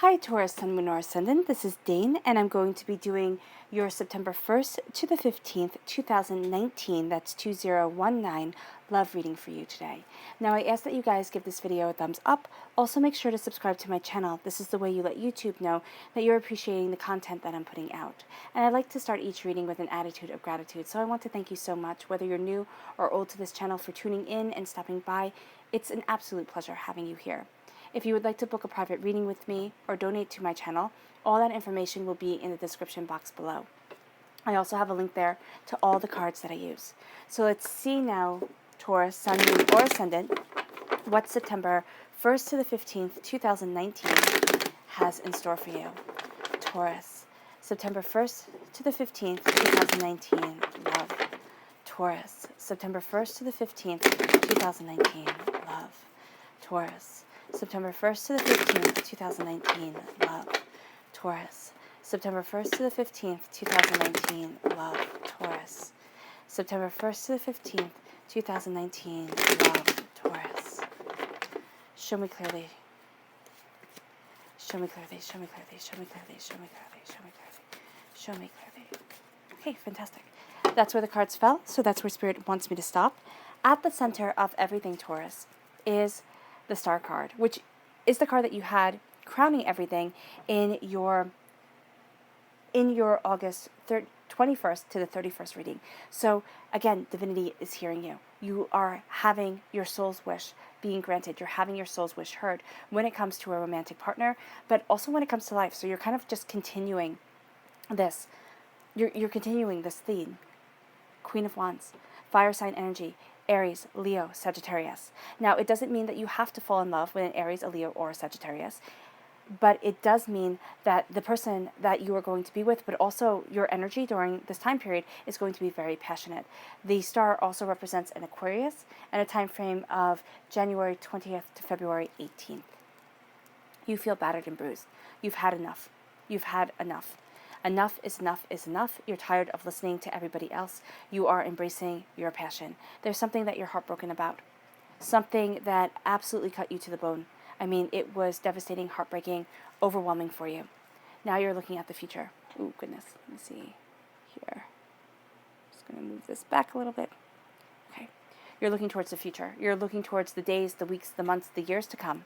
Hi Taurus, Sun, Moon, or Ascendant. This is Dane, and I'm going to be doing your September 1st to the 15th, 2019, that's 2019, love reading for you today. Now, I ask that you guys give this video a thumbs up. Also, make sure to subscribe to my channel. This is the way you let YouTube know that you're appreciating the content that I'm putting out. And I like to start each reading with an attitude of gratitude, so I want to thank you so much, whether you're new or old to this channel, for tuning in and stopping by. It's an absolute pleasure having you here. If you would like to book a private reading with me or donate to my channel, all that information will be in the description box below. I also have a link there to all the cards that I use. So let's see now, Taurus, Sun, Moon, or Ascendant, what September 1st to the 15th, 2019 has in store for you. Taurus, September 1st to the 15th, 2019, love. Taurus, September 1st to the 15th, 2019, love. Taurus, September 1st to the 15th, 2019, love. Taurus, September 1st to the 15th, 2019, love. Taurus, September 1st to the 15th, 2019, love. Taurus. Show me clearly. Show me clearly, show me clearly, show me clearly, show me clearly, show me clearly, show me clearly. Okay, fantastic. That's where the cards fell, so that's where Spirit wants me to stop. At the center of everything, Taurus, is the Star card, which is the card that you had crowning everything in your August 21st to the 31st reading. So again, divinity is hearing you. You are having your soul's wish being granted. You're having your soul's wish heard when it comes to a romantic partner, but also when it comes to life. So you're kind of just continuing this. You're continuing this theme. Queen of Wands, fire sign energy, Aries, Leo, Sagittarius. Now, it doesn't mean that you have to fall in love with an Aries, a Leo, or a Sagittarius, but it does mean that the person that you are going to be with, but also your energy during this time period, is going to be very passionate. The star also represents an Aquarius and a time frame of January 20th to February 18th. You feel battered and bruised. You've had enough. You've had enough. Enough is enough is enough. You're tired of listening to everybody else. You are embracing your passion. There's something that you're heartbroken about. Something that absolutely cut you to the bone. I mean, it was devastating, heartbreaking, overwhelming for you. Now you're looking at the future. Ooh, goodness. Let me see here. Just going to move this back a little bit. Okay. You're looking towards the future. You're looking towards the days, the weeks, the months, the years to come.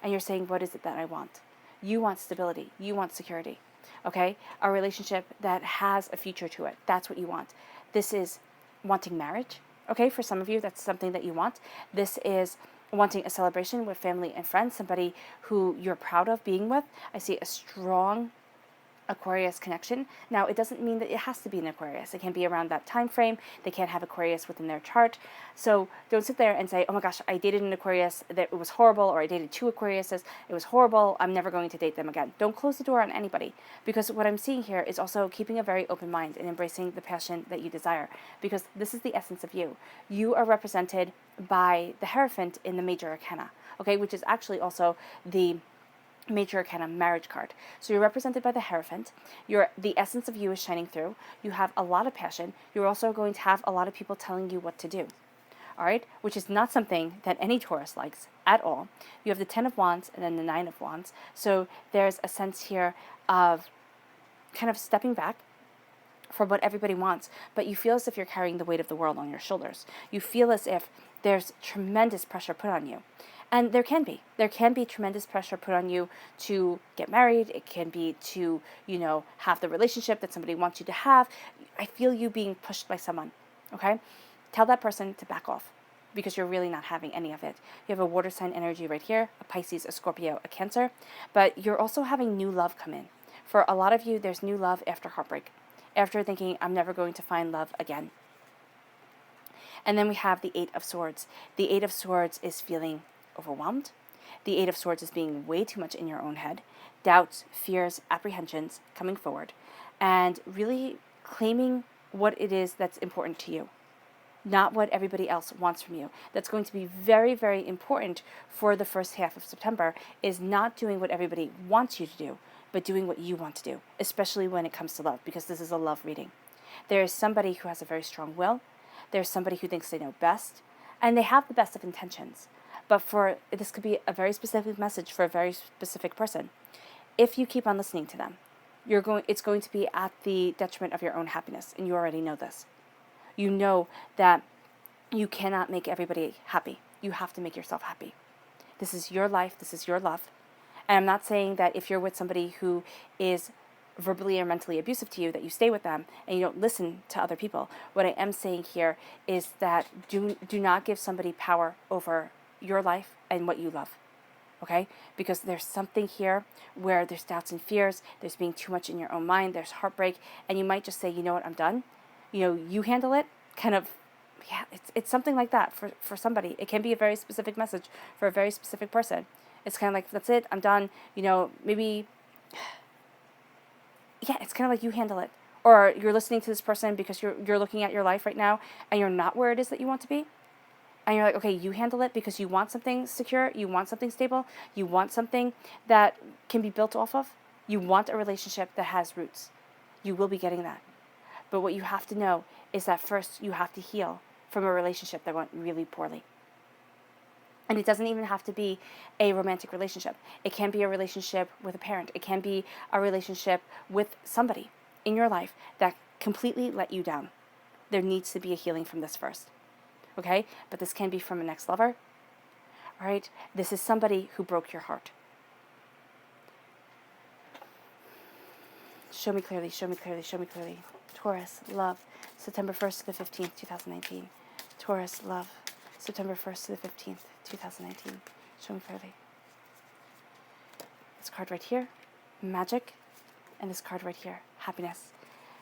And you're saying, what is it that I want? You want stability. You want security. Okay? A relationship that has a future to it. That's what you want. This is wanting marriage. Okay? For some of you, that's something that you want. This is wanting a celebration with family and friends, somebody who you're proud of being with. I see a strong Aquarius connection. Now, it doesn't mean that it has to be an Aquarius. It can be around that time frame. They can't have Aquarius within their chart. So don't sit there and say, oh my gosh, I dated an Aquarius, that it was horrible, or I dated two Aquariuses, it was horrible, I'm never going to date them again. Don't close the door on anybody, because what I'm seeing here is also keeping a very open mind and embracing the passion that you desire, because this is the essence of you. You are represented by the Hierophant in the Major Arcana, okay, which is actually also the Major Arcana marriage card. So you're represented by the Hierophant. The essence of you is shining through. You have a lot of passion. You're also going to have a lot of people telling you what to do. All right? Which is not something that any Taurus likes at all. You have the 10 of Wands and then the 9 of Wands. So there's a sense here of kind of stepping back for what everybody wants, but you feel as if you're carrying the weight of the world on your shoulders. You feel as if there's tremendous pressure put on you. And there can be tremendous pressure put on you to get married. It can be to, have the relationship that somebody wants you to have. I feel you being pushed by someone, okay? Tell that person to back off, because you're really not having any of it. You have a water sign energy right here, a Pisces, a Scorpio, a Cancer, but you're also having new love come in. For a lot of you, there's new love after heartbreak, after thinking, I'm never going to find love again. And then we have the 8 of Swords. The 8 of Swords is feeling overwhelmed. The 8 of Swords is being way too much in your own head. Doubts, fears, apprehensions coming forward, and really claiming what it is that's important to you, not what everybody else wants from you. That's going to be very, very important for the first half of September, is not doing what everybody wants you to do, but doing what you want to do, especially when it comes to love, because this is a love reading. There is somebody who has a very strong will. There's somebody who thinks they know best, and they have the best of intentions. But this could be a very specific message for a very specific person. if you keep on listening to them, it's going to be at the detriment of your own happiness, and you already know this. You know that you cannot make everybody happy. You have to make yourself happy. This is your life. This is your love. And I'm not saying that if you're with somebody who is verbally or mentally abusive to you, that you stay with them and you don't listen to other people. What I am saying here is that do not give somebody power over your life and what you love. Okay? Because there's something here where there's doubts and fears, there's being too much in your own mind, there's heartbreak, and you might just say, you know what, I'm done. You handle it, kind of. Yeah, it's something like that for somebody. It can be a very specific message for a very specific person. It's kind of like, that's it, I'm done. Maybe, yeah, it's kind of like you handle it. Or you're listening to this person because you're looking at your life right now and you're not where it is that you want to be. And you're like, okay, you handle it because you want something secure, you want something stable, you want something that can be built off of. You want a relationship that has roots. You will be getting that. But what you have to know is that first you have to heal from a relationship that went really poorly. And it doesn't even have to be a romantic relationship. It can be a relationship with a parent. It can be a relationship with somebody in your life that completely let you down. There needs to be a healing from this first. Okay? But this can be from an ex-lover. All right? This is somebody who broke your heart. Show me clearly, show me clearly, show me clearly. Taurus, love, September 1st to the 15th, 2019. Taurus, love, September 1st to the 15th, 2019. Show me clearly. This card right here, magic, and this card right here, happiness.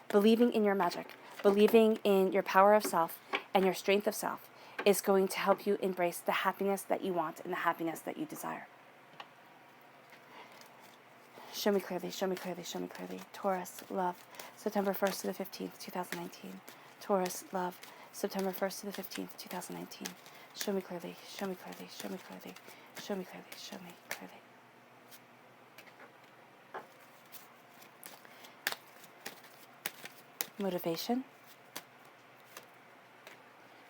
Believing in your magic, believing in your power of self and your strength of self is going to help you embrace the happiness that you want and the happiness that you desire. Show me clearly, show me clearly, show me clearly. Taurus, love, September 1st to the 15th, 2019. Taurus, love, September 1st to the 15th, 2019. Show me clearly, show me clearly, show me clearly, show me clearly, show me clearly. Motivation.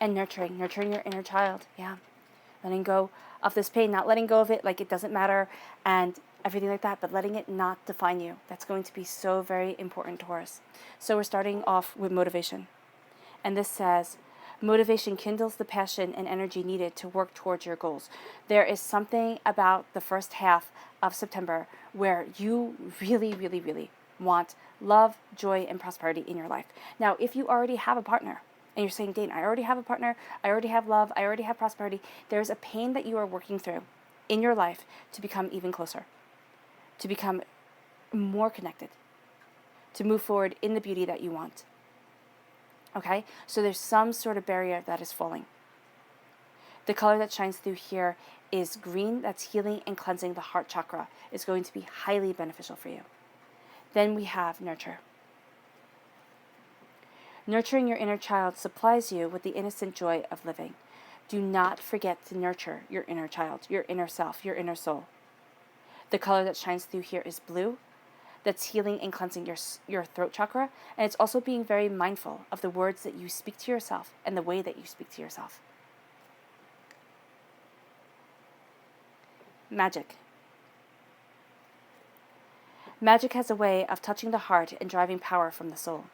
And nurturing your inner child, yeah. Letting go of this pain, not letting go of it like it doesn't matter and everything like that, but letting it not define you. That's going to be so very important, Taurus. So we're starting off with motivation. And this says, motivation kindles the passion and energy needed to work towards your goals. There is something about the first half of September where you really, really, really want love, joy, and prosperity in your life. Now, if you already have a partner, and you're saying, Dane, I already have a partner, I already have love, I already have prosperity, there's a pain that you are working through in your life to become even closer, to become more connected, to move forward in the beauty that you want. Okay? So there's some sort of barrier that is falling. The color that shines through here is green. That's healing and cleansing the heart chakra. It's going to be highly beneficial for you. Then we have nurture. Nurturing your inner child supplies you with the innocent joy of living. Do not forget to nurture your inner child, your inner self, your inner soul. The color that shines through here is blue. That's healing and cleansing your throat chakra. And it's also being very mindful of the words that you speak to yourself and the way that you speak to yourself. Magic. Magic has a way of touching the heart and driving power from the soul.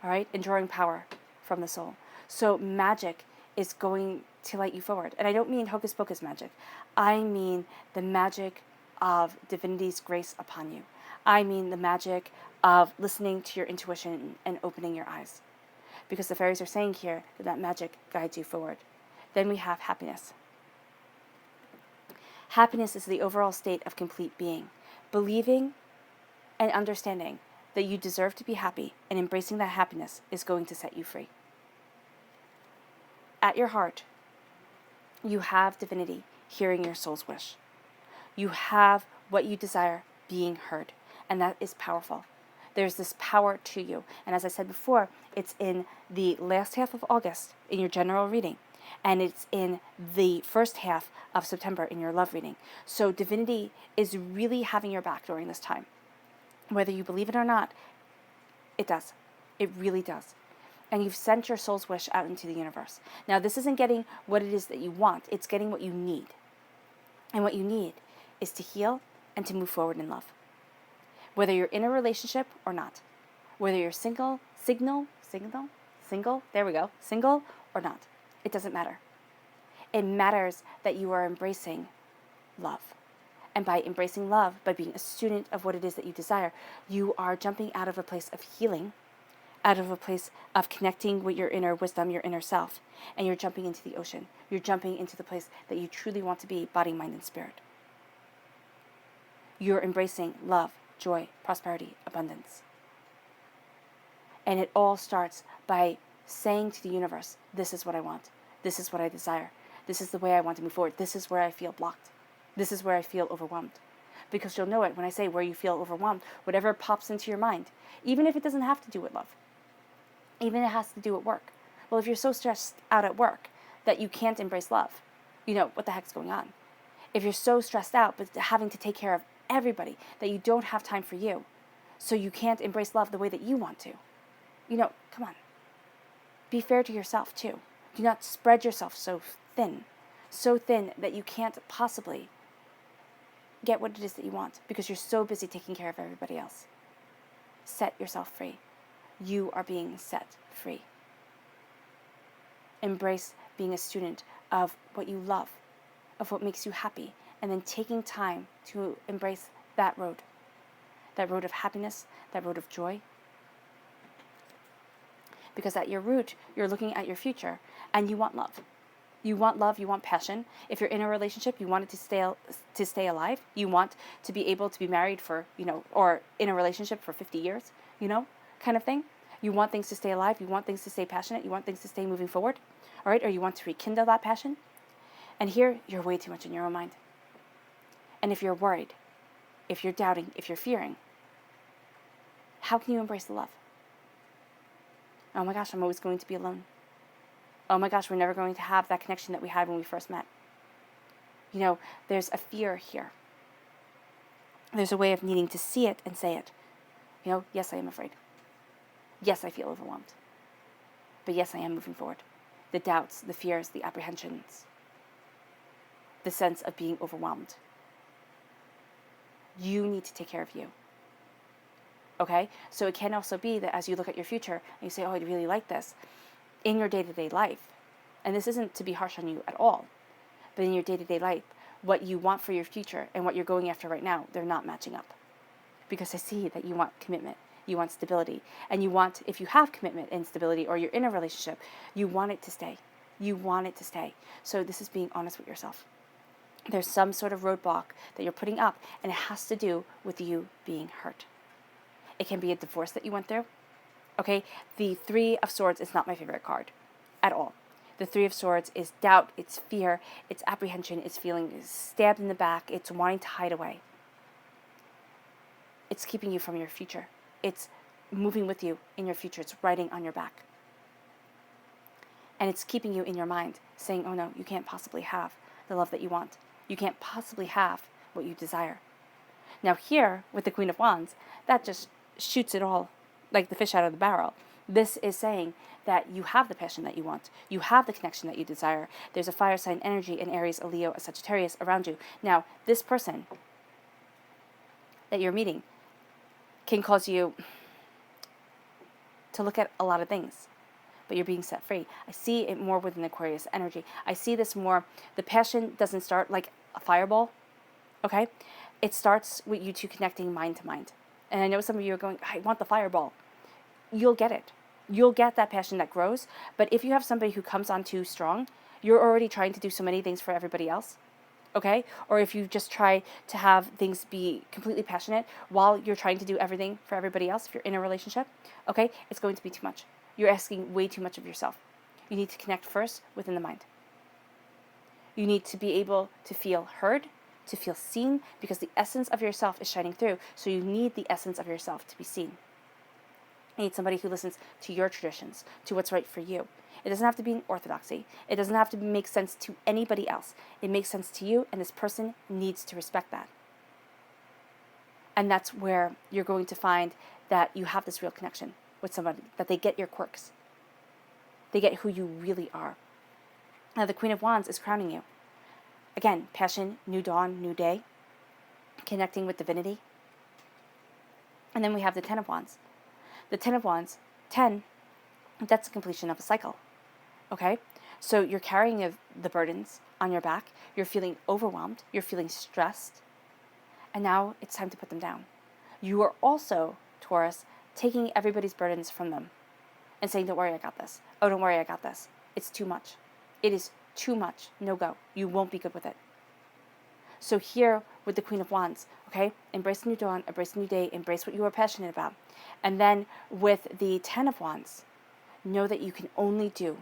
All right? And drawing power from the soul. So magic is going to light you forward. And I don't mean hocus pocus magic. I mean the magic of divinity's grace upon you. I mean the magic of listening to your intuition and opening your eyes. Because the fairies are saying here that magic guides you forward. Then we have happiness. Happiness is the overall state of complete being. Believing and understanding that you deserve to be happy and embracing that happiness is going to set you free. At your heart, you have divinity hearing your soul's wish. You have what you desire being heard, and that is powerful. There's this power to you. And as I said before, it's in the last half of August in your general reading, and it's in the first half of September in your love reading. So divinity is really having your back during this time. Whether you believe it or not, it does. It really does. And you've sent your soul's wish out into the universe. Now, this isn't getting what it is that you want. It's getting what you need. And what you need is to heal and to move forward in love. Whether you're in a relationship or not, whether you're single or not, it doesn't matter. It matters that you are embracing love. And by embracing love, by being a student of what it is that you desire, you are jumping out of a place of healing, out of a place of connecting with your inner wisdom, your inner self, and you're jumping into the ocean. You're jumping into the place that you truly want to be, body, mind, and spirit. You're embracing love, joy, prosperity, abundance. And it all starts by saying to the universe, this is what I want. This is what I desire. This is the way I want to move forward. This is where I feel blocked. This is where I feel overwhelmed. Because you'll know it when I say where you feel overwhelmed, whatever pops into your mind, even if it doesn't have to do with love, even if it has to do with work. Well, if you're so stressed out at work that you can't embrace love, what the heck's going on? If you're so stressed out but having to take care of everybody that you don't have time for you, so you can't embrace love the way that you want to, come on. Be fair to yourself too. Do not spread yourself so thin that you can't possibly get what it is that you want because you're so busy taking care of everybody else. Set yourself free. You are being set free. Embrace being a student of what you love, of what makes you happy, and then taking time to embrace that road of happiness, that road of joy. Because at your root, you're looking at your future and you want love. You want love, you want passion. If you're in a relationship, you want it to stay alive. You want to be able to be married for, or in a relationship for 50 years, kind of thing. You want things to stay alive. You want things to stay passionate. You want things to stay moving forward. All right? Or you want to rekindle that passion. And here, you're way too much in your own mind. And if you're worried, if you're doubting, if you're fearing, how can you embrace the love? Oh my gosh, I'm always going to be alone. Oh my gosh, we're never going to have that connection that we had when we first met. There's a fear here. There's a way of needing to see it and say it. Yes, I am afraid. Yes, I feel overwhelmed. But yes, I am moving forward. The doubts, the fears, the apprehensions, the sense of being overwhelmed. You need to take care of you. Okay? So it can also be that as you look at your future and you say, oh, I'd really like this, in your day-to-day life, and this isn't to be harsh on you at all, but in your day-to-day life, what you want for your future and what you're going after right now, they're not matching up. Because I see that you want commitment, you want stability, and you want, if you have commitment and stability or you're in a relationship, you want it to stay. You want it to stay. So this is being honest with yourself. There's some sort of roadblock that you're putting up, and it has to do with you being hurt. It can be a divorce that you went through. Okay, the Three of Swords is not my favorite card at all. The Three of Swords is doubt, it's fear, it's apprehension, it's feeling stabbed in the back, it's wanting to hide away. It's keeping you from your future. It's moving with you in your future. It's riding on your back. And it's keeping you in your mind, saying, oh no, you can't possibly have the love that you want. You can't possibly have what you desire. Now here, with the Queen of Wands, that just shoots it all like the fish out of the barrel. This is saying that you have the passion that you want. You have the connection that you desire. There's a fire sign energy in Aries, a Leo, a Sagittarius around you. Now, this person that you're meeting can cause you to look at a lot of things, but you're being set free. I see it more with an Aquarius energy. I see this more, the passion doesn't start like a fireball, okay? It starts with you two connecting mind to mind. And I know some of you are going, I want the fireball. You'll get it. You'll get that passion that grows. But if you have somebody who comes on too strong, you're already trying to do so many things for everybody else. Okay? Or if you just try to have things be completely passionate while you're trying to do everything for everybody else, if you're in a relationship, okay, it's going to be too much. You're asking way too much of yourself. You need to connect first within the mind. You need to be able to feel heard, to feel seen, because the essence of yourself is shining through. So you need the essence of yourself to be seen. You need somebody who listens to your traditions, to what's right for you. It doesn't have to be an orthodoxy. It doesn't have to make sense to anybody else. It makes sense to you, and this person needs to respect that. And that's where you're going to find that you have this real connection with somebody, that they get your quirks. They get who you really are. Now, the Queen of Wands is crowning you. Again, passion, new dawn, new day, connecting with divinity. And then we have the Ten of Wands. The Ten of Wands, 10, that's the completion of a cycle. Okay? So you're carrying the burdens on your back. You're feeling overwhelmed. You're feeling stressed. And now it's time to put them down. You are also, Taurus, taking everybody's burdens from them and saying, don't worry, I got this. Oh, don't worry, I got this. It's too much. It is too much. No go. You won't be good with it. So here with the Queen of Wands, okay, embrace the new dawn, embrace the new day, embrace what you are passionate about. And then with the Ten of Wands, know that you can only do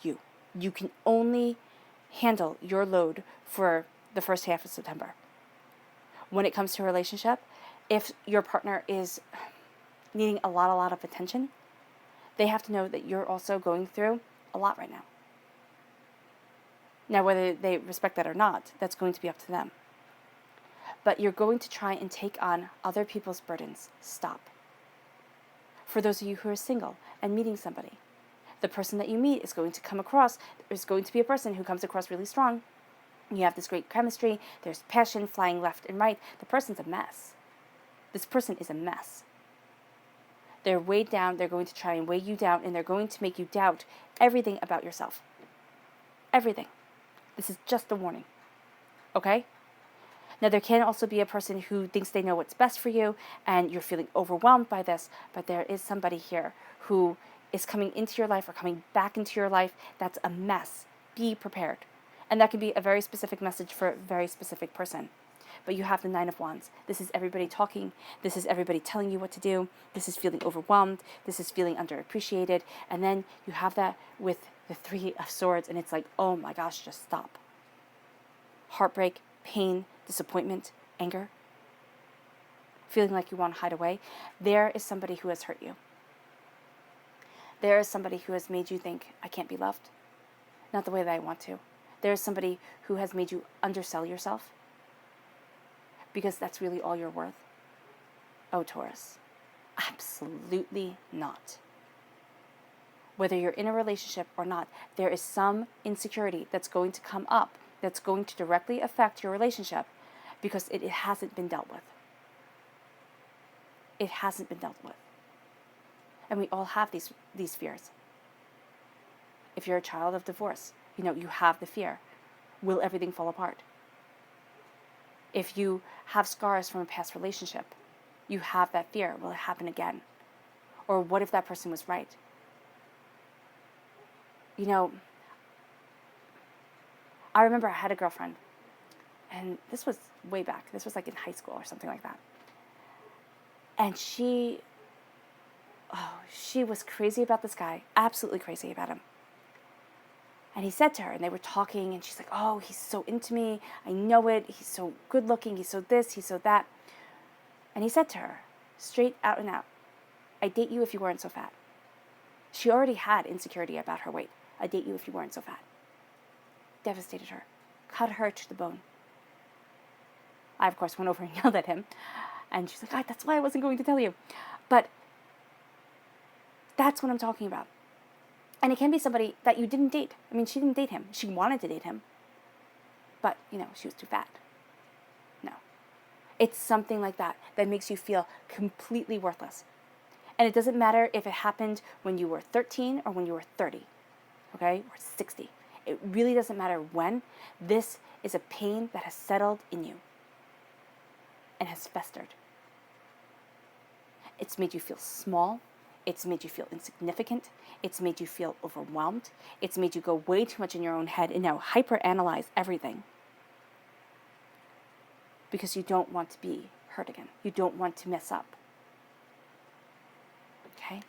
you. You can only handle your load for the first half of September. When it comes to a relationship, if your partner is needing a lot of attention, they have to know that you're also going through a lot right now. Now, whether they respect that or not, that's going to be up to them. But you're going to try and take on other people's burdens. Stop. For those of you who are single and meeting somebody, the person that you meet is going to come across, there's going to be a person who comes across really strong. You have this great chemistry, there's passion flying left and right. The person's a mess. This person is a mess. They're weighed down, they're going to try and weigh you down, and they're going to make you doubt everything about yourself. Everything. This is just a warning. Okay? Now, there can also be a person who thinks they know what's best for you, and you're feeling overwhelmed by this, but there is somebody here who is coming into your life or coming back into your life that's a mess. Be prepared. And that can be a very specific message for a very specific person. But you have the Nine of Wands. This is everybody talking. This is everybody telling you what to do. This is feeling overwhelmed. This is feeling underappreciated. And then you have that with the Three of Swords, and it's like, oh my gosh, just stop. Heartbreak, pain, disappointment, anger. Feeling like you want to hide away. There is somebody who has hurt you. There is somebody who has made you think, I can't be loved. Not the way that I want to. There is somebody who has made you undersell yourself. Because that's really all you're worth. Oh, Taurus, absolutely not. Whether you're in a relationship or not, there is some insecurity that's going to come up that's going to directly affect your relationship because it hasn't been dealt with. It hasn't been dealt with. And we all have these fears. If you're a child of divorce, you have the fear. Will everything fall apart? If you have scars from a past relationship, you have that fear. Will it happen again? Or what if that person was right? I remember I had a girlfriend, and this was way back. This was like in high school or something like that. And she was crazy about this guy, absolutely crazy about him. And he said to her, and they were talking, and she's like, oh, he's so into me. I know it. He's so good looking. He's so this, he's so that. And he said to her, straight out and out, I'd date you if you weren't so fat. She already had insecurity about her weight. I'd date you if you weren't so fat. Devastated her. Cut her to the bone. I, of course, went over and yelled at him. And she's like, that's why I wasn't going to tell you. But that's what I'm talking about. And it can be somebody that you didn't date. I mean, she didn't date him. She wanted to date him. But, she was too fat. No. It's something like that makes you feel completely worthless. And it doesn't matter if it happened when you were 13 or when you were 30, okay, or 60. It really doesn't matter when. This is a pain that has settled in you and has festered. It's made you feel small. It's made you feel insignificant. It's made you feel overwhelmed. It's made you go way too much in your own head and now hyperanalyze everything. Because you don't want to be hurt again. You don't want to mess up. Okay?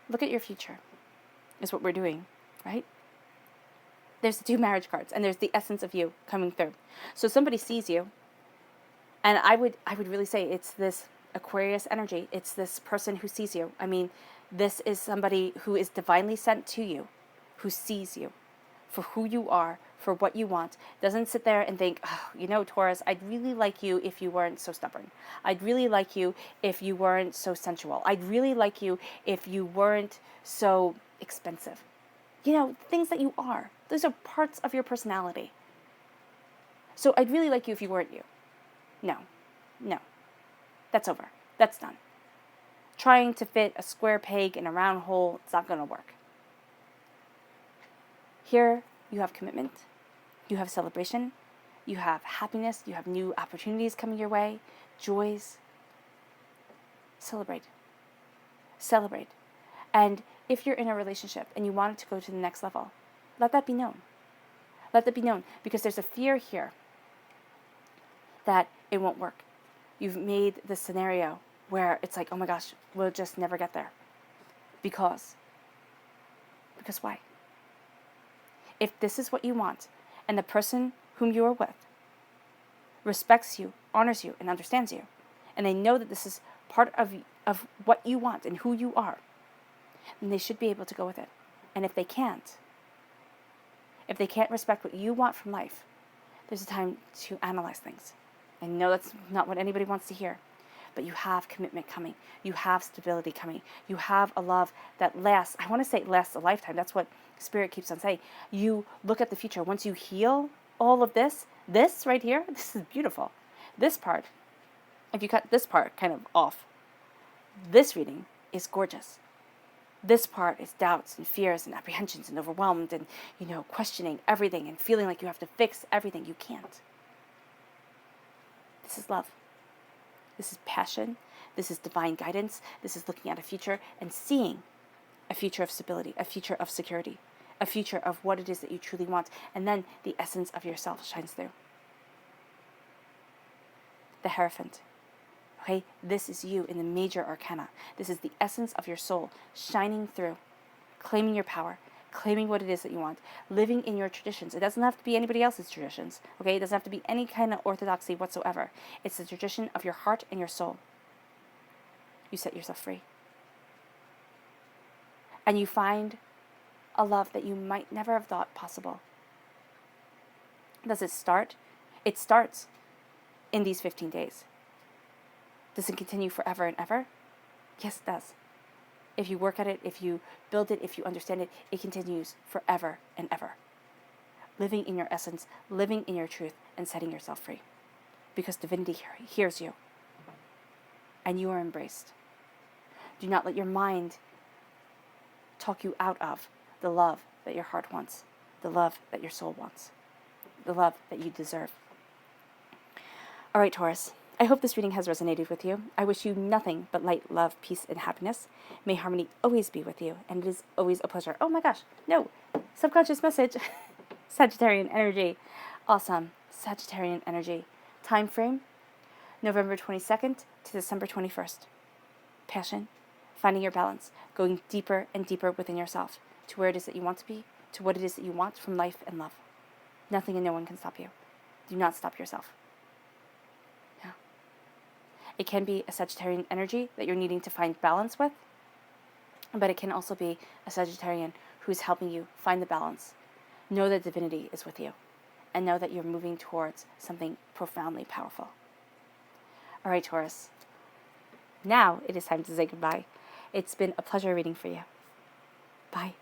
Look at your future, is what we're doing, right? There's the two marriage cards, and there's the essence of you coming through. So somebody sees you, and I would really say it's this Aquarius energy. It's this person who sees you. I mean, this is somebody who is divinely sent to you, who sees you for who you are, for what you want. Doesn't sit there and think, Taurus, I'd really like you if you weren't so stubborn. I'd really like you if you weren't so sensual. I'd really like you if you weren't so expensive. Things that you are. Those are parts of your personality. So I'd really like you if you weren't you. No. That's over. That's done. Trying to fit a square peg in a round hole, it's not going to work. Here, you have commitment, you have celebration, you have happiness, you have new opportunities coming your way, joys. Celebrate. Celebrate. And if you're in a relationship and you want it to go to the next level, let that be known. Let that be known, because there's a fear here that it won't work. You've made the scenario where it's like, oh my gosh, we'll just never get there. Because why? If this is what you want, and the person whom you are with respects you, honors you, and understands you, and they know that this is part of what you want and who you are, then they should be able to go with it. And if they can't respect what you want from life, there's a time to analyze things. I know that's not what anybody wants to hear, but you have commitment coming. You have stability coming. You have a love that lasts. I want to say it lasts a lifetime. That's what Spirit keeps on saying. You look at the future. Once you heal all of this right here, this is beautiful. This part, if you cut this part kind of off, this reading is gorgeous. This part is doubts and fears and apprehensions and overwhelmed and, questioning everything and feeling like you have to fix everything. You can't. This is love. This is passion. This is divine guidance. This is looking at a future and seeing a future of stability, a future of security, a future of what it is that you truly want. And then the essence of yourself shines through. The Hierophant. Okay, this is you in the major arcana. This is the essence of your soul shining through, claiming your power, claiming what it is that you want, living in your traditions. It doesn't have to be anybody else's traditions, okay? It doesn't have to be any kind of orthodoxy whatsoever. It's the tradition of your heart and your soul. You set yourself free. And you find a love that you might never have thought possible. Does it start? It starts in these 15 days. Does it continue forever and ever? Yes, it does. If you work at it, if you build it, if you understand it, it continues forever and ever. Living in your essence, living in your truth, and setting yourself free. Because divinity hears you. And you are embraced. Do not let your mind talk you out of the love that your heart wants, the love that your soul wants, the love that you deserve. All right, Taurus. I hope this reading has resonated with you. I wish you nothing but light, love, peace, and happiness. May harmony always be with you, and it is always a pleasure. Oh my gosh, no, subconscious message. Sagittarian energy. Awesome. Sagittarian energy. Time frame, November 22nd to December 21st. Passion, finding your balance, going deeper and deeper within yourself, to where it is that you want to be, to what it is that you want from life and love. Nothing and no one can stop you. Do not stop yourself. It can be a Sagittarian energy that you're needing to find balance with, but it can also be a Sagittarian who's helping you find the balance. Know that divinity is with you, and know that you're moving towards something profoundly powerful. All right, Taurus. Now it is time to say goodbye. It's been a pleasure reading for you. Bye.